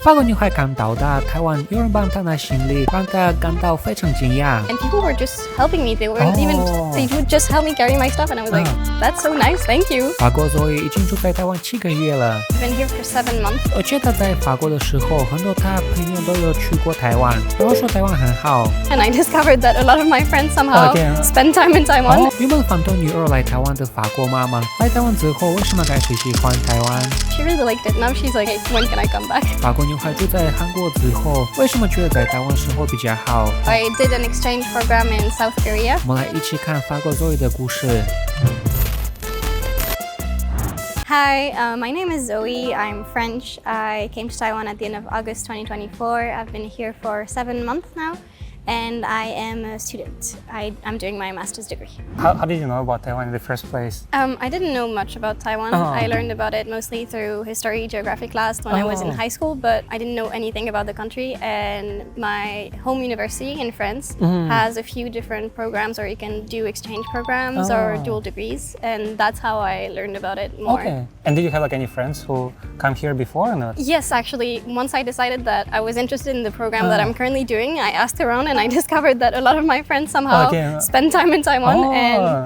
法国女孩刚到达台湾，有人帮她拿行李，让她感到非常惊讶。And people were just helping me. They weren't even. They would just help me carry my stuff, and I was like, "That's so nice, thank you." 法国Zoe已经住在台湾7个月了。I've been here for 7 months. 而且她在法国的时候，很多她朋友都有去过台湾，然后说台湾很好。And I discovered that a lot of my friends somehow spend time in Taiwan. 原本反对女儿来台湾的法国妈妈，来台湾之后为什么开始喜欢台湾？ She really liked it. Now she's like, "Hey, when can I come back?" 法国女孩住在韩国之后，为什么觉得在台湾生活比较好？ I did an exchange program in South Korea. 我们来一起看法国Zoe的故事。Hi, my name is Zoe. I'm French. I came to Taiwan at the end of August 2024. I've been here for 7 months now, and I am a student. I'm doing my master's degree. How did you know about Taiwan in the first place? I didn't know much about Taiwan. I learned about it mostly through history, geography class when I was in high school, but I didn't know anything about the country. And my home university in France has a few different programs where you can do exchange programs or dual degrees, and that's how I learned about it more. Okay. And did you have like any friends who come here before or not? Yes, actually, once I decided that I was interested in the program that I'm currently doing, I asked around and I discovered that a lot of my friends somehow spend time in Taiwan.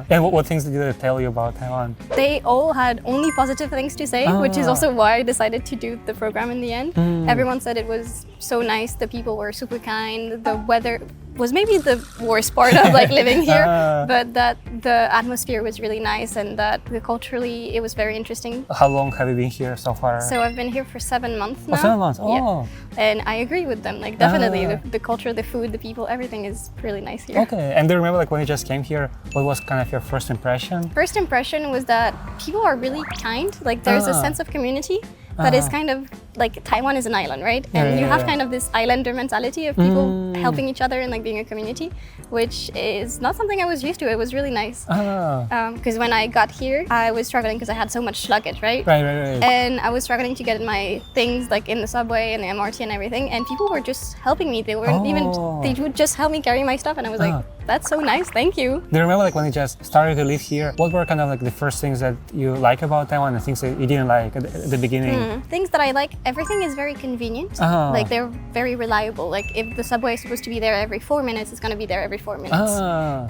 And what things did they tell you about Taiwan? They all had only positive things to say, which is also why I decided to do the program in the end. Everyone said it was so nice, the people were super kind, the weather was maybe the worst part of like living here, but that the atmosphere was really nice and that culturally it was very interesting. How long have you been here so far? So I've been here for 7 months now. 7 months. Yeah. And I agree with them. Like definitely the culture, the food, the people, everything is really nice here. Okay. And do you remember like when you just came here, what was kind of your first impression? First impression was that people are really kind. Like there's a sense of community that is kind of like Taiwan is an island, right? And you have kind of this islander mentality of people helping each other and like being a community, which is not something I was used to. It was really nice. Because when I got here, I was struggling because I had so much luggage, right? Right. And I was struggling to get my things like in the subway and the MRT and everything. And people were just helping me. They weren't even, they would just help me carry my stuff. And I was like, that's so nice, thank you. Do you remember like when you just started to live here, what were kind of like the first things that you like about Taiwan and things that you didn't like at the beginning? Things that I like, everything is very convenient. Like they're very reliable. Like if the subway is supposed to be there every 4 minutes, it's going to be there every 4 minutes.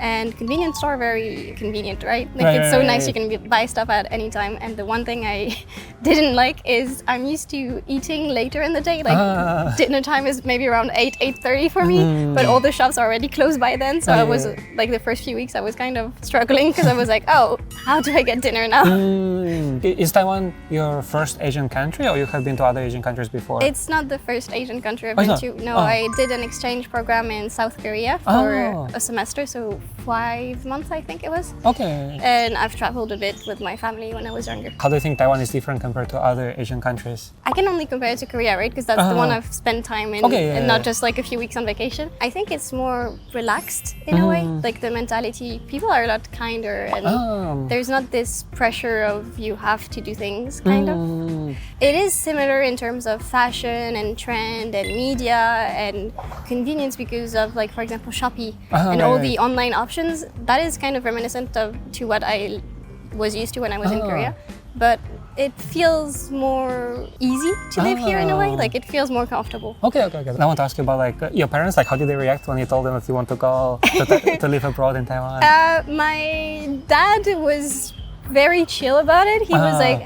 And convenience store are very convenient, right? Like it's so nice, you can buy stuff at any time. And the one thing I didn't like is I'm used to eating later in the day. Like dinner time is maybe around 8:30 for me, but all the shops are already closed by then. So I was like the first few weeks I was kind of struggling because I was like, oh, how do I get dinner now? Is Taiwan your first Asian country or you have been to other Asian countries before? It's not the first Asian country I've been to. No, I did an exchange program in South Korea for a semester, so 5 months I think it was. Okay. And I've traveled a bit with my family when I was younger. How do you think Taiwan is different compared to other Asian countries? I can only compare it to Korea, right? Because that's the one I've spent time in and not just like a few weeks on vacation. I think it's more relaxed in a way. Like the mentality, people are a lot kinder and there's not this pressure of you have to do things, kind of. It is similar in terms of fashion and trend and media and convenience because of like, for example, Shopee and all the online options. That is kind of reminiscent to what I was used to when I was in Korea. But it feels more easy to live here in a way. Like it feels more comfortable. Okay. Now I want to ask you about like your parents. Like how did they react when you told them that you want to go to live abroad in Taiwan? My dad was very chill about it. He was like,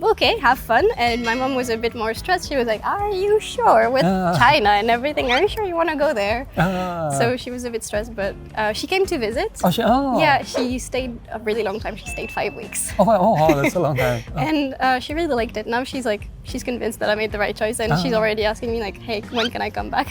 okay, have fun. And my mom was a bit more stressed. She was like, are you sure with China and everything? Are you sure you want to go there? So she was a bit stressed, but she came to visit. Yeah, she stayed a really long time. She stayed 5 weeks. Oh, that's a long time. And she really liked it. Now she's like, she's convinced that I made the right choice, and she's already asking me like, hey, when can I come back?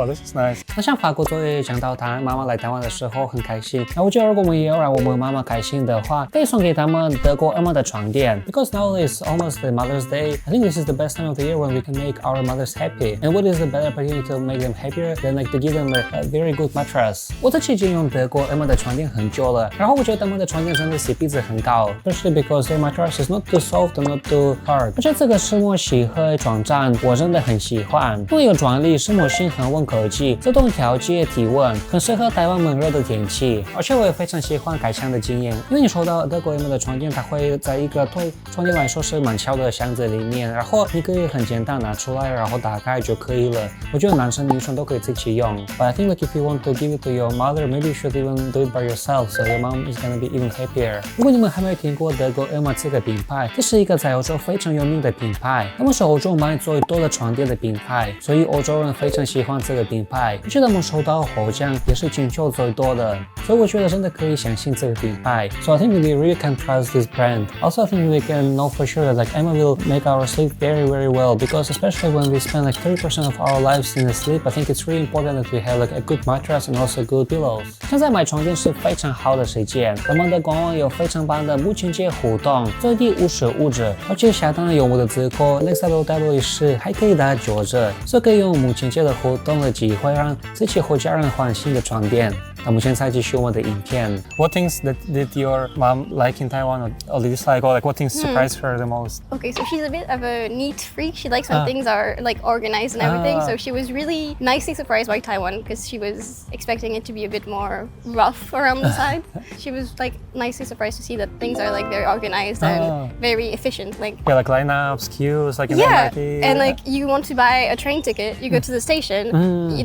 This is nice. 那像法国Zoe讲到她妈妈来台湾的时候很开心，那我觉得如果我们也要让我们妈妈开心的话，可以送给他们德国Emma的床垫。Because now it's almost the Mother's Day, I think this is the best time of the year when we can make our mothers happy. And what is the better opportunity to make them happier than like to give them a very good mattress? 我自己已经用德国Emma的床垫很久了，然后我觉得他们的床垫真的 CP 值很高，especially because their mattress is not too soft and not too hard. 而且这个是墨烯黑床垫我真的很喜欢，因为有专利石墨烯恒温科技，自动调节体温，很适合台湾闷热的天气。而且我也非常喜欢开箱的经验，因为你收到德国Emma的床垫，它会在一个对床垫来说是蛮小的箱子里面，然后你可以很简单拿出来，然后打开就可以了。我觉得男生女生都可以自己用。But I think like if you want to give it to your mother, maybe you should even do it by yourself, so your mom is gonna be even happier. 如果你们还没有听过德国Emma这个品牌，这是一个在欧洲非常有名的品牌，他们是欧洲卖最多的床垫的品牌，所以欧洲人非常喜欢这个品牌，而且他们收到获奖也是全球最多的，所以我觉得真的可以相信这个品牌。So I think we really can trust this brand. Also, I think we can know for sure that like Emma will make our sleep very, very well, because especially when we spend like 30% of our lives in the sleep, I think it's really important that we have like a good mattress and also good pillows. 现在买床垫是非常好的时间，我们的官网有非常棒的母亲节活动，最低55折，而且下单用我的折扣 NEXTWW 还可以打9折，所以可以用母亲节的活动的机会让自己和家人换新的床垫。那我们现在继续我们的影片。What things did your mom like in Taiwan or dislike, or like what things surprised her the most? Okay, so she's a bit of a neat freak. She likes when things are like organized and everything. So she was really nicely surprised by Taiwan because she was expecting it to be a bit more rough around the side. She was like nicely surprised to see that things are like very organized and very efficient. Like yeah, like lineups, queues, like in yeah, MRT. and like you want to buy a train ticket, you go to the station.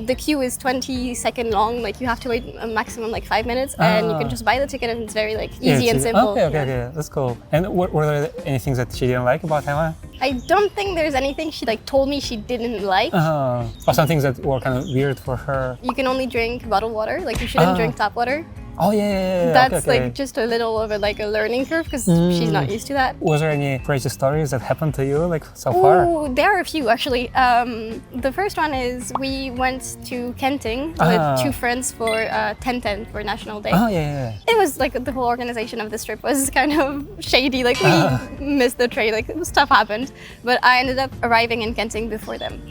The queue is 20-second long. Like you have to wait a maximum like 5 minutes, and you can just buy the ticket, and it's very like easy and simple. Okay, that's cool. And were there any things that she didn't like about Taiwan? I don't think there's anything she like told me she didn't like. Or some things that were kind of weird for her. You can only drink bottled water. Like you shouldn't drink tap water. Oh yeah. That's like just a little of a learning curve because she's not used to that. Was there any crazy stories that happened to you like so far? Oh, there are a few actually. The first one is we went to Kenting with 2 friends for 10/10 for National Day. Oh yeah. It was like the whole organization of this trip was kind of shady. Like we missed the train. Like stuff happened, but I ended up arriving in Kenting before them.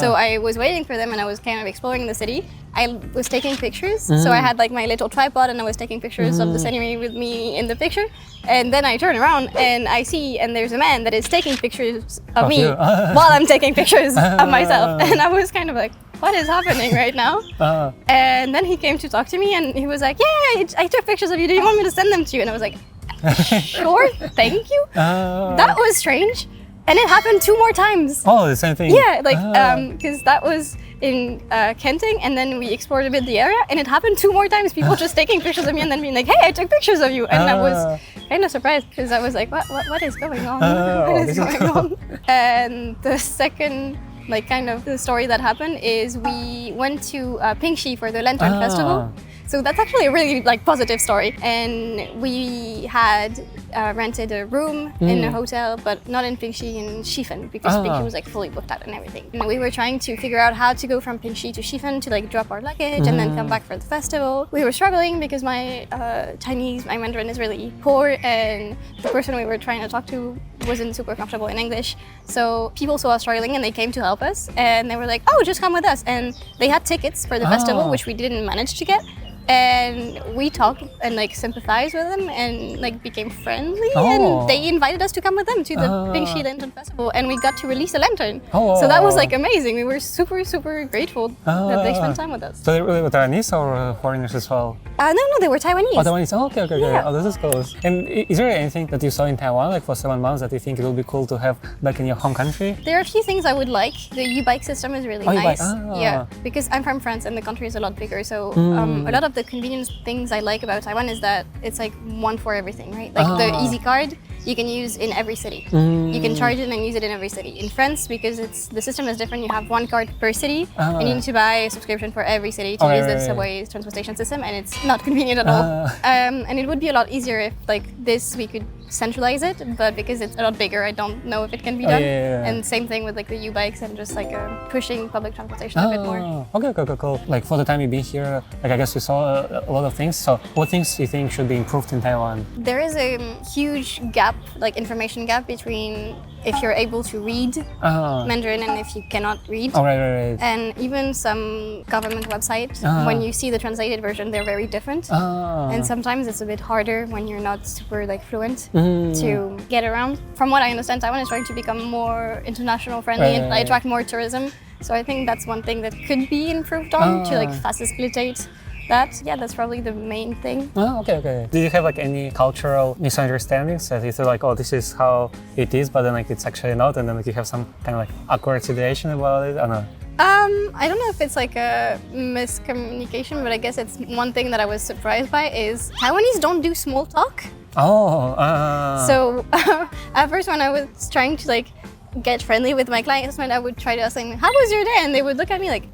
So I was waiting for them and I was kind of exploring the city. I was taking pictures, so I had like my little tripod and I was taking pictures of the scenery with me in the picture. And then I turn around and I see, and there's a man that is taking pictures of me while I'm taking pictures of myself. And I was kind of like, what is happening right now? And then he came to talk to me and he was like, yeah, I took pictures of you. Do you want me to send them to you? And I was like, sure, thank you. That was strange. And it happened 2 more times. Oh, the same thing? Yeah, like, because that was in Kenting, and then we explored a bit the area, and it happened 2 more times. People just taking pictures of me and then being like, hey, I took pictures of you. And I was kind of surprised because I was like, what is going on? What is going on? And the second like kind of the story that happened is we went to Pingxi for the Lantern Festival. So that's actually a really like positive story. And we had rented a room in a hotel, but not in Pingxi, in Shifen, because Pingxi was like fully booked out and everything. And we were trying to figure out how to go from Pingxi to Shifen to like drop our luggage and then come back for the festival. We were struggling because my my Mandarin is really poor, and the person we were trying to talk to wasn't super comfortable in English. So people saw us struggling and they came to help us, and they were like, oh, just come with us. And they had tickets for the festival, which we didn't manage to get. And we talked and like sympathized with them and like became friendly, and they invited us to come with them to the Pingxi Lantern Festival, and we got to release a lantern. So that was like amazing. We were super grateful that they spent time with us. So they were Taiwanese or foreigners as well? No, they were Taiwanese. Oh, Taiwanese. Oh, okay. Yeah. Oh, this is cool. And is there anything that you saw in Taiwan, like for 7 months, that you think it would be cool to have back in your home country? There are a few things I would like. The Ubike system is really nice. Yeah, because I'm from France and the country is a lot bigger. So a lot of the convenience things I like about Taiwan is that it's like one for everything, right? Like the Easy Card you can use in every city. You can charge it and use it in every city. In France, because the system is different, you have one card per city, and you need to buy a subscription for every city to use the subway transportation system, and it's not convenient at all. And it would be a lot easier if like this we could centralize it, but because it's a lot bigger, I don't know if it can be done. And same thing with like the U-bikes and just like pushing public transportation a bit more. Okay, cool. Like for the time you've been here, like I guess you saw a lot of things. So what things do you think should be improved in Taiwan? There is a huge gap, like information gap between if you're able to read Mandarin and if you cannot read. Oh, right. And even some government websites, when you see the translated version, they're very different. And sometimes it's a bit harder when you're not super like fluent to get around. From what I understand, Taiwan is trying to become more international friendly and attract more tourism. So I think that's one thing that could be improved on to like facilitate that. Yeah, that's probably the main thing. Okay. Do you have like any cultural misunderstandings that you feel like, oh, this is how it is, but then like it's actually not, and then like you have some kind of like awkward situation about it? I don't know. I don't know if it's like a miscommunication, but I guess it's one thing that I was surprised by is Taiwanese don't do small talk. So at first when I was trying to like get friendly with my clients, I would try to ask them, how was your day? And they would look at me like,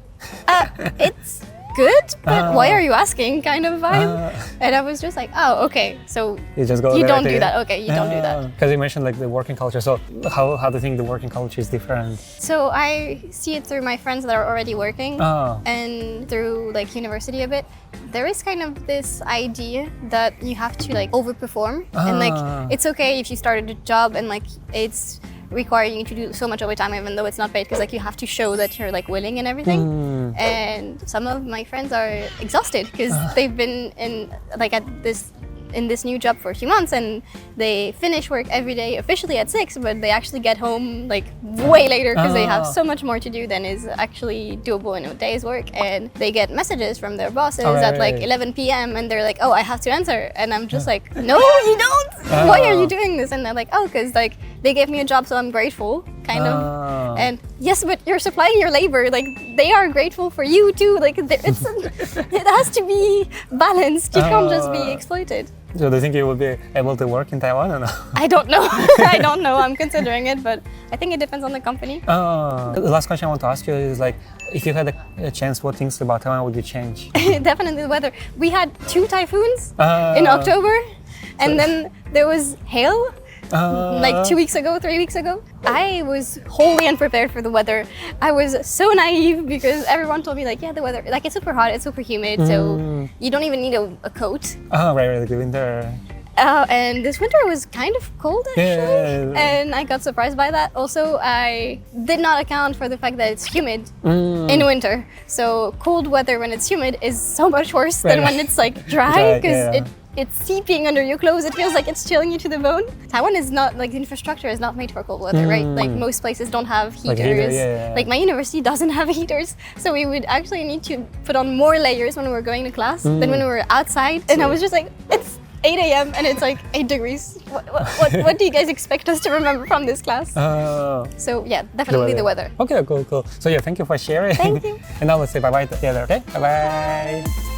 it's good, but why are you asking kind of vibe. And I was just like, oh, okay, so you just go you there don't do that. Okay, you don't do that. Because you mentioned like the working culture, so how do you think the working culture is different? So I see it through my friends that are already working and through like university a bit. There is kind of this idea that you have to like overperform and like it's okay if you started a job and like it's requiring you to do so much overtime even though it's not paid, because like you have to show that you're like willing and everything. And some of my friends are exhausted because they've been in this new job for a few months and they finish work every day officially at 6, but they actually get home like way later because they have so much more to do than is actually doable in a day's work. And they get messages from their bosses at like 11 p.m. and they're like, oh, I have to answer. And I'm just like, no, you don't. Why are you doing this? And they're like, oh, because like they gave me a job, so I'm grateful, kind of. And yes, but you're supplying your labor. Like they are grateful for you too. Like it has to be balanced. You can't just be exploited. So do you think you would be able to work in Taiwan or no? I don't know. I don't know. I'm considering it, but I think it depends on the company. The last question I want to ask you is like, if you had a chance, what things about Taiwan would you change? Definitely the weather. We had 2 typhoons in October, and then there was hail. Like 2 weeks ago, 3 weeks ago. I was wholly unprepared for the weather. I was so naive because everyone told me like, yeah, the weather, like it's super hot, it's super humid, so you don't even need a coat. Right, like the winter. And this winter was kind of cold actually, and I got surprised by that. Also, I did not account for the fact that it's humid in winter. So cold weather when it's humid is so much worse than when it's like dry, because it's seeping under your clothes. It feels like it's chilling you to the bone. Taiwan is not, like the infrastructure is not made for cold weather, right? Like most places don't have heaters. Like my university doesn't have heaters. So we would actually need to put on more layers when we were going to class than when we were outside. And I was just like, it's 8 a.m. and it's like 8 degrees. What do you guys expect us to remember from this class? So yeah, definitely the weather. Okay, cool. So yeah, thank you for sharing. Thank you. And now let's say bye-bye together, okay? Bye-bye.